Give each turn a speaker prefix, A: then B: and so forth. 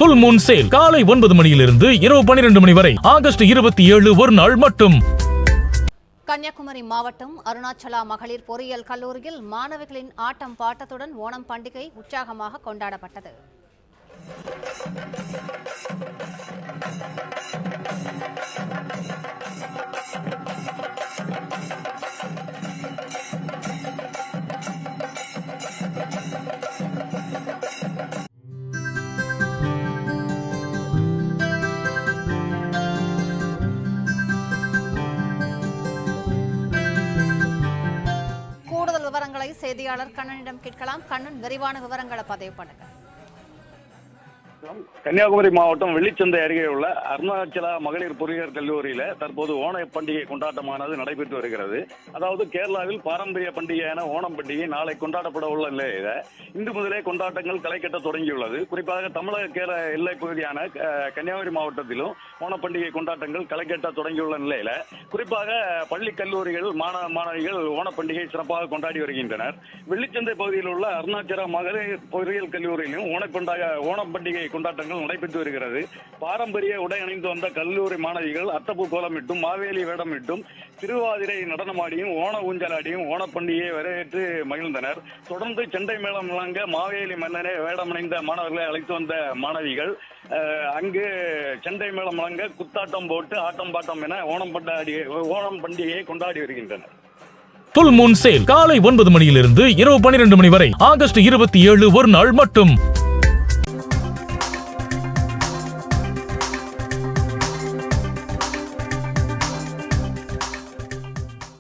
A: புல் Moon sale காலை 9 மணியிலிருந்து இரவு 12 மணி வரை ஆகஸ்ட் 27 ஒரு நாள் மட்டும்.
B: கன்னியாகுமரி மாவட்டம் அருணாச்சலா மகளிர் பொறியியல் கல்லூரியில் மாணவிகளின் ஆட்டம் பாட்டத்துடன் ஓணம் பண்டிகை உற்சாகமாக கொண்டாடப்பட்டது. கூடுதல் விவரங்களை செய்தியாளர் கண்ணனிடம் கேட்கலாம். கண்ணன், விரிவான விவரங்களை பதிவு பண்ணுங்க.
C: கன்னியாகுமரி மாவட்டம் வெள்ளிச்சந்தை அருகே உள்ள அருணாச்சலா மகளிர் பொறியியல் கல்லூரியில தற்போது ஓண பண்டிகை கொண்டாட்டமானது நடைபெற்று வருகிறது. அதாவது கேரளாவில் பாரம்பரிய பண்டிகையான ஓணம் பண்டிகை நாளை கொண்டாடப்பட உள்ள நிலையில இன்று முதலே கொண்டாட்டங்கள் களை கட்ட தொடங்கியுள்ளது. குறிப்பாக தமிழக கேரள எல்லை பகுதியான கன்னியாகுமரி மாவட்டத்திலும் ஓண பண்டிகை கொண்டாட்டங்கள் களை கட்ட தொடங்கியுள்ள நிலையில குறிப்பாக பள்ளி கல்லூரிகள் மாணவிகள் ஓண பண்டிகை சிறப்பாக கொண்டாடி வருகின்றனர். வெள்ளிச்சந்தை பகுதியில் உள்ள அருணாச்சலா மகளிர் பொறியியல் கல்லூரியிலும் ஓணம் பண்டிகை கொண்டாட்டங்கள் நடைபெற்று வருகிறது. பாரம்பரிய உடை அணிந்து வந்த கல்லூரி மாணவிகள் அத்தப்பூ கோலமிட்டும் மாவேலி வேடமிட்டும் திருவாதிரை நடனமாடியும் ஓண ஊஞ்சலாடியும் ஓணப்பண்டிகையை வரவேற்று மகிழ்ந்தனர். தொடர்ந்து செண்டை மேளம் முழங்க மாவேலி மன்னரை வேடமணிந்த மாணவர்களை அழைத்து வந்த மாணவிகள் அங்கு செண்டை மேளம் முழங்க குத்தாட்டம் போட்டு ஆட்டம் பாட்டம் என ஓணம் பண்டிகையை கொண்டாடி வருகின்றனர்.
A: புல் மூன் சேல் காலை 9 மணியிலிருந்து இரவு 12 மணி வரை ஆகஸ்ட் 27 ஒரு நாள் மட்டும்.